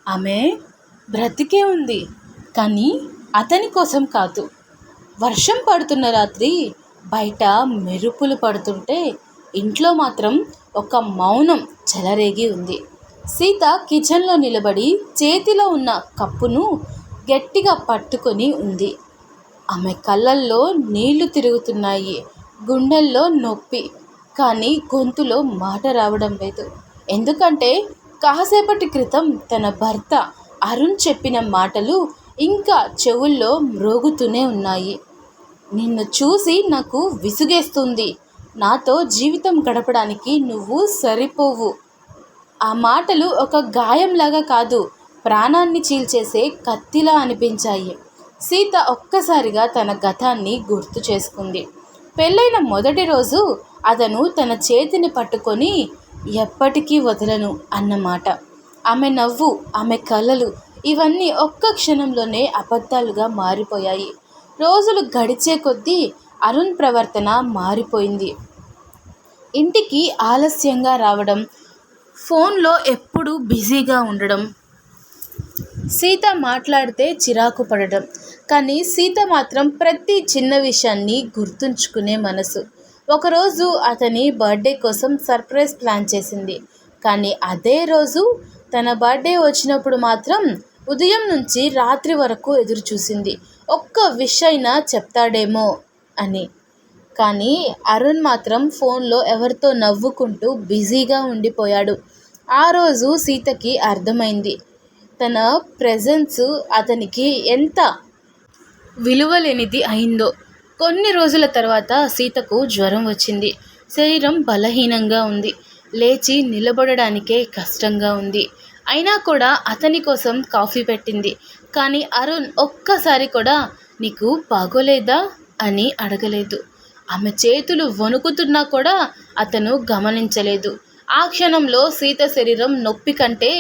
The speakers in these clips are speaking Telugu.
ఆమె బ్రతికే ఉంది, కానీ అతని కోసం కాదు. వర్షం పడుతున్న రాత్రి బయట మెరుపులు పడుతుంటే ఇంట్లో మాత్రం ఒక మౌనం చెలరేగి ఉంది. సీత కిచెన్లో నిలబడి చేతిలో ఉన్న కప్పును గట్టిగా పట్టుకొని ఉంది. ఆమె కళ్ళల్లో నీళ్లు తిరుగుతున్నాయి, గుండెల్లో నొప్పి, కానీ గొంతులో మాట రావడం లేదు. ఎందుకంటే కాసేపటి క్రితం తన భర్త అరుణ్ చెప్పిన మాటలు ఇంకా చెవుల్లో మ్రోగుతూనే ఉన్నాయి. నిన్ను చూసి నాకు విసుగేస్తుంది, నాతో జీవితం గడపడానికి నువ్వు సరిపోవు. ఆ మాటలు ఒక గాయంలాగా కాదు, ప్రాణాన్ని చీల్చేసే కత్తిలా అనిపించాయి. సీత ఒక్కసారిగా తన గతాన్ని గుర్తు చేసుకుంది. పెళ్ళైన మొదటి రోజు అతను తన చేతిని పట్టుకొని ఎప్పటికీ వదలను అన్నమాట. ఆమె నవ్వు, ఆమె కలలు, ఇవన్నీ ఒక్క క్షణంలోనే అబద్ధాలుగా మారిపోయాయి. రోజులు గడిచే కొద్దీ అరుణ్ ప్రవర్తన మారిపోయింది. ఇంటికి ఆలస్యంగా రావడం, ఫోన్లో ఎప్పుడూ బిజీగా ఉండడం, సీత మాట్లాడితే చిరాకు పడడం. కానీ సీత మాత్రం ప్రతి చిన్న విషయాన్ని గుర్తుంచుకునే మనసు. ఒకరోజు అతని బర్త్డే కోసం సర్ప్రైజ్ ప్లాన్ చేసింది. కానీ అదే రోజు తన బర్త్డే వచ్చినప్పుడు మాత్రం ఉదయం నుంచి రాత్రి వరకు ఎదురు చూసింది, ఒక్క విష్ అయినా చెప్తాడేమో అని. కానీ అరుణ్ మాత్రం ఫోన్లో ఎవరితో నవ్వుకుంటూ బిజీగా ఉండిపోయాడు. ఆ రోజు సీతకి అర్థమైంది, తన ప్రెజెన్స్ అతనికి ఎంత విలువలేనిది అయిందో. కొన్ని రోజుల తర్వాత సీతకు జ్వరం వచ్చింది. శరీరం బలహీనంగా ఉంది, లేచి నిలబడడానికే కష్టంగా ఉంది. అయినా కూడా అతని కోసం కాఫీ పెట్టింది. కానీ అరుణ్ ఒక్కసారి కూడా నీకు బాగోలేదా అని అడగలేదు. ఆమె చేతులు వణుకుతున్నా కూడా అతను గమనించలేదు. ఆ క్షణంలో సీత శరీరం నొప్పి కంటే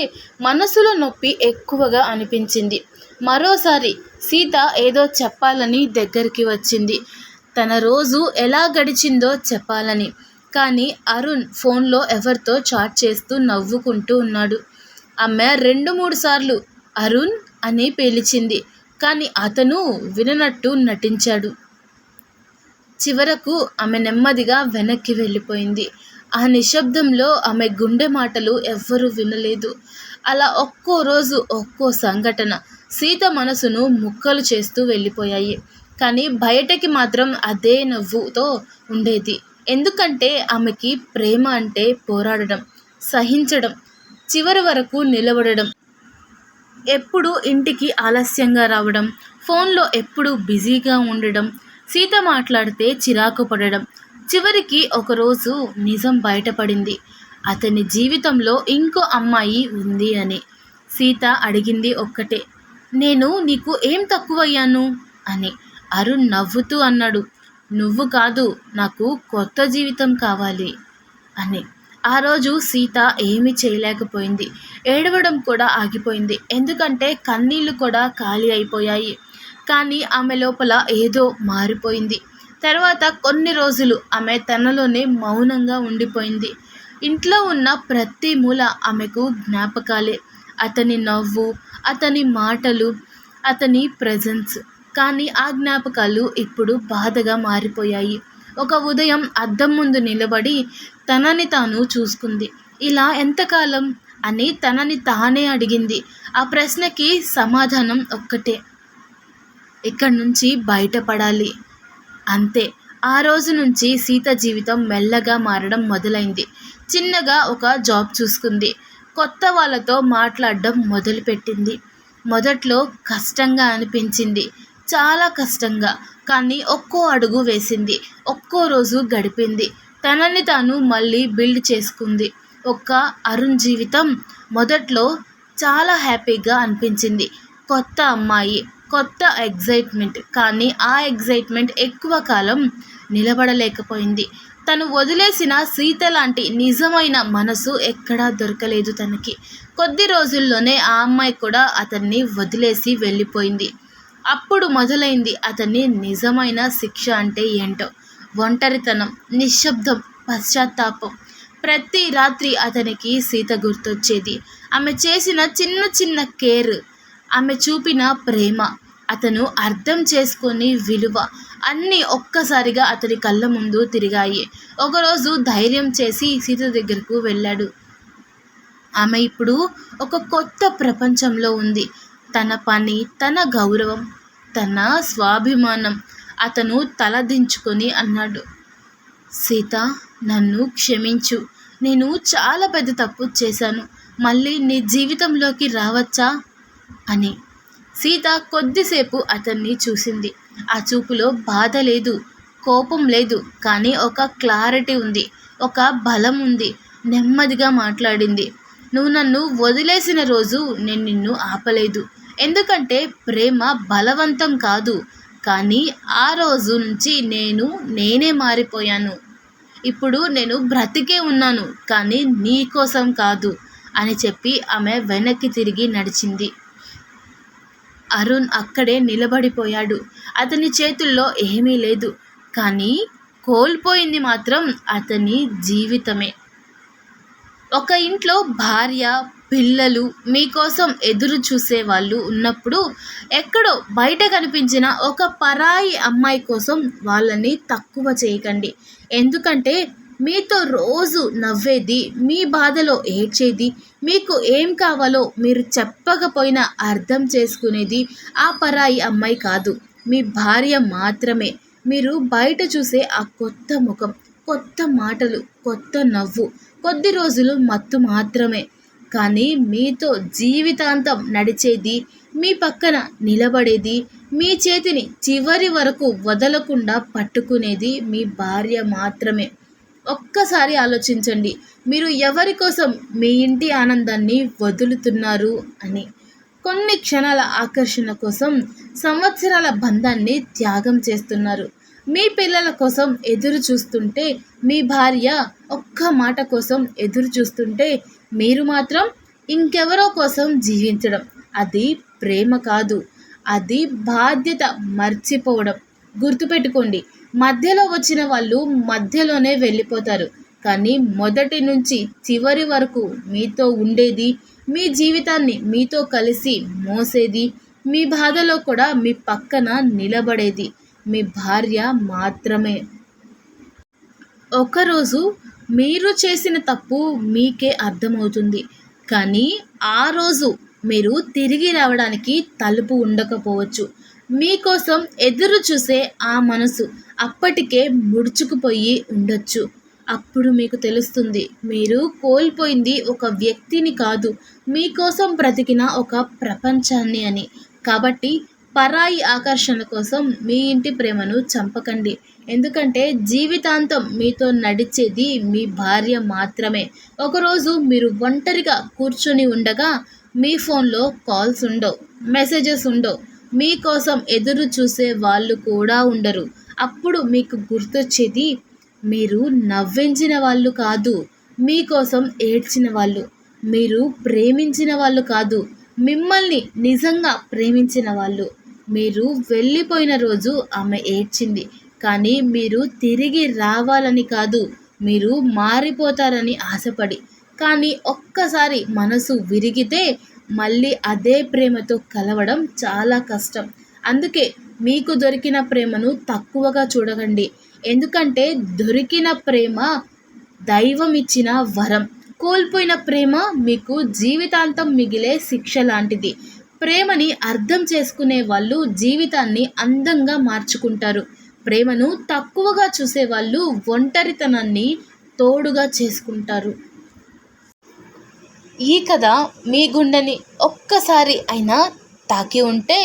మనసులో నొప్పి ఎక్కువగా అనిపించింది. మరోసారి సీత ఏదో చెప్పాలని దగ్గరికి వచ్చింది, తన రోజు ఎలా గడిచిందో చెప్పాలని. కానీ అరుణ్ ఫోన్లో ఎవరితో చాట్ చేస్తూ నవ్వుకుంటూ ఉన్నాడు. ఆమె 2-3 సార్లు అరుణ్ అని పిలిచింది, కానీ అతను విననట్టు నటించాడు. చివరకు ఆమె నెమ్మదిగా వెనక్కి వెళ్ళిపోయింది. ఆ నిశ్శబ్దంలో ఆమె గుండె మాటలు ఎవ్వరూ వినలేదు. అలా ఒక్కో రోజు ఒక్కో సంఘటన సీత మనసును ముక్కలు చేస్తూ వెళ్ళిపోయాయి. కానీ బయటకి మాత్రం అదే నవ్వుతో ఉండేది. ఎందుకంటే ఆమెకి ప్రేమ అంటే పోరాడడం, సహించడం, చివరి వరకు నిలబడడం. ఎప్పుడు ఇంటికి ఆలస్యంగా రావడం, ఫోన్లో ఎప్పుడు బిజీగా ఉండడం, సీత మాట్లాడితే చిరాకు పడడం. చివరికి ఒకరోజు నిజం బయటపడింది, అతని జీవితంలో ఇంకో అమ్మాయి ఉంది అని. సీత అడిగింది ఒక్కటే, నేను నీకు ఏం తక్కువయ్యాను అని. అరుణ్ నవ్వుతూ అన్నాడు, నువ్వు కాదు, నాకు కొత్త జీవితం కావాలి అని. ఆ రోజు సీత ఏమీ చేయలేకపోయింది. ఏడవడం కూడా ఆగిపోయింది, ఎందుకంటే కన్నీళ్లు కూడా ఖాళీ అయిపోయాయి. కానీ ఆమె లోపల ఏదో మారిపోయింది. తర్వాత కొన్ని రోజులు ఆమె తనలోనే మౌనంగా ఉండిపోయింది. ఇంట్లో ఉన్న ప్రతి మూల ఆమెకు జ్ఞాపకాలే, అతని నవ్వు, అతని మాటలు, అతని ప్రెజెన్స్. కానీ ఆ జ్ఞాపకాలు ఇప్పుడు బాధగా మారిపోయాయి. ఒక ఉదయం అద్దం ముందు నిలబడి తనని తాను చూసుకుంది. ఇలా ఎంతకాలం అని తనని తానే అడిగింది. ఆ ప్రశ్నకి సమాధానం ఒక్కటే, ఇక్కడి నుంచి బయటపడాలి, అంతే. ఆ రోజు నుంచి సీత జీవితం మెల్లగా మారడం మొదలైంది. చిన్నగా ఒక జాబ్ చూసుకుంది, కొత్త వాళ్ళతో మాట్లాడడం మొదలుపెట్టింది. మొదట్లో కష్టంగా అనిపించింది, చాలా కష్టంగా. కానీ ఒక్కో అడుగు వేసింది, ఒక్కో రోజు గడిపింది, తనని తాను మళ్ళీ బిల్డ్ చేసుకుంది. ఒక్క అరుణ్ జీవితం మొదట్లో చాలా హ్యాపీగా అనిపించింది. కొత్త అమ్మాయి, కొత్త ఎగ్జైట్మెంట్. కానీ ఆ ఎగ్జైట్మెంట్ ఎక్కువ కాలం నిలబడలేకపోయింది. తను వదిలేసిన సీత లాంటి నిజమైన మనసు ఎక్కడా దొరకలేదు తనకి. కొద్ది రోజుల్లోనే ఆ అమ్మాయి కూడా అతన్ని వదిలేసి వెళ్ళిపోయింది. అప్పుడు మొదలైంది అతని నిజమైన శిక్ష అంటే ఏంటో. ఒంటరితనం, నిశ్శబ్దం, పశ్చాత్తాపం. ప్రతి రాత్రి అతనికి సీత గుర్తొచ్చేది. ఆమె చేసిన చిన్న చిన్న కేర్, ఆమె చూపిన ప్రేమ, అతను అర్థం చేసుకొని విలువ అన్నీ ఒక్కసారిగా అతని కళ్ళ ముందు తిరిగాయి. ఒకరోజు ధైర్యం చేసి సీత దగ్గరకు వెళ్ళాడు. ఆమె ఇప్పుడు ఒక కొత్త ప్రపంచంలో ఉంది. తన పని, తన గౌరవం, తన స్వాభిమానం. అతను తలదించుకొని అన్నాడు, సీత, నన్ను క్షమించు. నేను చాలా పెద్ద తప్పు చేశాను. మళ్ళీ నీ జీవితంలోకి రావచ్చా అని. సీత కొద్దిసేపు అతన్ని చూసింది. ఆ చూపులో బాధ లేదు, కోపం లేదు, కానీ ఒక క్లారిటీ ఉంది, ఒక బలం ఉంది. నెమ్మదిగా మాట్లాడింది. నువ్వు నన్ను వదిలేసిన రోజు నేను నిన్ను ఆపలేదు. ఎందుకంటే ప్రేమ బలవంతం కాదు. కానీ ఆ రోజు నుంచి నేనే మారిపోయాను. ఇప్పుడు నేను బ్రతికే ఉన్నాను, కానీ నీ కోసం కాదు అని చెప్పి ఆమె వెనక్కి తిరిగి నడిచింది. అరుణ్ అక్కడే నిలబడిపోయాడు. అతని చేతుల్లో ఏమీ లేదు, కానీ కోల్పోయింది మాత్రం అతని జీవితమే. ఒక ఇంట్లో భార్య, పిల్లలు మీకోసం ఎదురు చూసే వాళ్ళు ఉన్నప్పుడు ఎక్కడో బయట కనిపించిన ఒక పరాయి అమ్మాయి కోసం వాళ్ళని తక్కువ చేయకండి. ఎందుకంటే మీతో రోజు నవ్వేది, మీ బాధలో ఏడ్చేది, మీకు ఏం కావాలో మీరు చెప్పకపోయినా అర్థం చేసుకునేది ఆ పరాయి అమ్మాయి కాదు, మీ భార్య మాత్రమే. మీరు బయట చూసే ఆ కొత్త ముఖం, కొత్త మాటలు, కొత్త నవ్వు కొద్ది రోజులు మత్తు మాత్రమే. కానీ మీతో జీవితాంతం నడిచేది, మీ పక్కన నిలబడేది, మీ చేతిని చివరి వరకు వదలకుండా పట్టుకునేది మీ భార్య మాత్రమే. ఒక్కసారి ఆలోచించండి, మీరు ఎవరి కోసం మీ ఇంటి ఆనందాన్ని వదులుతున్నారు అని. కొన్ని క్షణాల ఆకర్షణ కోసం సంవత్సరాల బంధాన్ని త్యాగం చేస్తున్నారు. మీ పిల్లల కోసం ఎదురు చూస్తుంటే, మీ భార్య ఒక్క మాట కోసం ఎదురు చూస్తుంటే, మీరు మాత్రం ఇంకెవరో కోసం జీవించడం. అది ప్రేమ కాదు, అది బాధ్యత మర్చిపోవడం. గుర్తుపెట్టుకోండి, మధ్యలో వచ్చిన వాళ్ళు మధ్యలోనే వెళ్ళిపోతారు. కానీ మొదటి నుంచి చివరి వరకు మీతో ఉండేది, మీ జీవితాన్ని మీతో కలిసి మోసేది, మీ బాధలో కూడా మీ పక్కన నిలబడేది మీ భార్య మాత్రమే. ఒకరోజు మీరు చేసిన తప్పు మీకే అర్థమవుతుంది, కానీ ఆ రోజు మీరు తిరిగి రావడానికి తలుపు ఉండకపోవచ్చు. మీకోసం ఎదురు చూసే ఆ మనసు అప్పటికే ముడుచుకుపోయి ఉండొచ్చు. అప్పుడు మీకు తెలుస్తుంది, మీరు కోల్పోయింది ఒక వ్యక్తిని కాదు, మీకోసం బ్రతికిన ఒక ప్రపంచాన్ని అని. కాబట్టి పరాయి ఆకర్షణ కోసం మీ ఇంటి ప్రేమను చంపకండి. ఎందుకంటే జీవితాంతం మీతో నడిచేది మీ భార్య మాత్రమే. ఒకరోజు మీరు ఒంటరిగా కూర్చొని ఉండగా మీ ఫోన్లో కాల్స్ ఉండవు, మెసేజెస్ ఉండవు, మీకోసం ఎదురు చూసే వాళ్ళు కూడా ఉండరు. అప్పుడు మీకు గుర్తొచ్చేది, మీరు నవ్వించిన వాళ్ళు కాదు, మీకోసం ఏడ్చిన వాళ్ళు, మీరు ప్రేమించిన వాళ్ళు కాదు, మిమ్మల్ని నిజంగా ప్రేమించిన వాళ్ళు. మీరు వెళ్ళిపోయిన రోజు ఆమె ఏడ్చింది, కానీ మీరు తిరిగి రావాలని కాదు, మీరు మారిపోతారని ఆశపడి. కానీ ఒక్కసారి మనసు విరిగితే మళ్ళీ అదే ప్రేమతో కలవడం చాలా కష్టం. అందుకే మీకు దొరికిన ప్రేమను తక్కువగా చూడకండి. ఎందుకంటే దొరికిన ప్రేమ దైవం ఇచ్చిన వరం, కోల్పోయిన ప్రేమ మీకు జీవితాంతం మిగిలే శిక్ష లాంటిది. ప్రేమని అర్థం చేసుకునే వాళ్ళు జీవితాన్ని అందంగా మార్చుకుంటారు. ప్రేమను తక్కువగా చూసేవాళ్ళు ఒంటరితనాన్ని తోడుగా చేసుకుంటారు. ఈ కథ మీ గుండెని ఒక్కసారి అయినా తాకి ఉంటే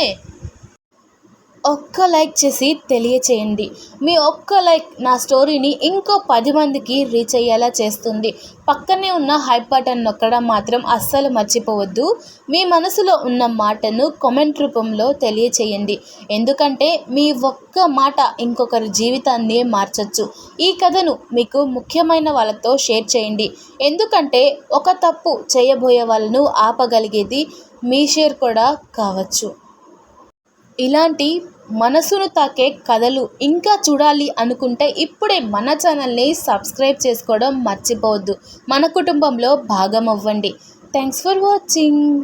ఒక్క లైక్ చేసి తెలియచేయండి. మీ ఒక్క లైక్ నా స్టోరీని ఇంకో 10 మందికి రీచ్ అయ్యేలా చేస్తుంది. పక్కనే ఉన్న హైప్ బటన్ నొక్కడం మాత్రం అస్సలు మర్చిపోవద్దు. మీ మనసులో ఉన్న మాటను కామెంట్ రూపంలో తెలియచేయండి. ఎందుకంటే మీ ఒక్క మాట ఇంకొకరి జీవితాన్ని మార్చచ్చు. ఈ కథను మీకు ముఖ్యమైన వాళ్ళతో షేర్ చేయండి. ఎందుకంటే ఒక తప్పు చేయబోయే వాళ్ళను ఆపగలిగేది మీ షేర్ కూడా కావచ్చు. ఇలాంటి మనసును తాకే కథలు ఇంకా చూడాలి అనుకుంటే ఇప్పుడే మన ఛానల్ని సబ్స్క్రైబ్ చేసుకోవడం మర్చిపోవద్దు. మన కుటుంబంలో భాగం అవ్వండి. Thanks for watching.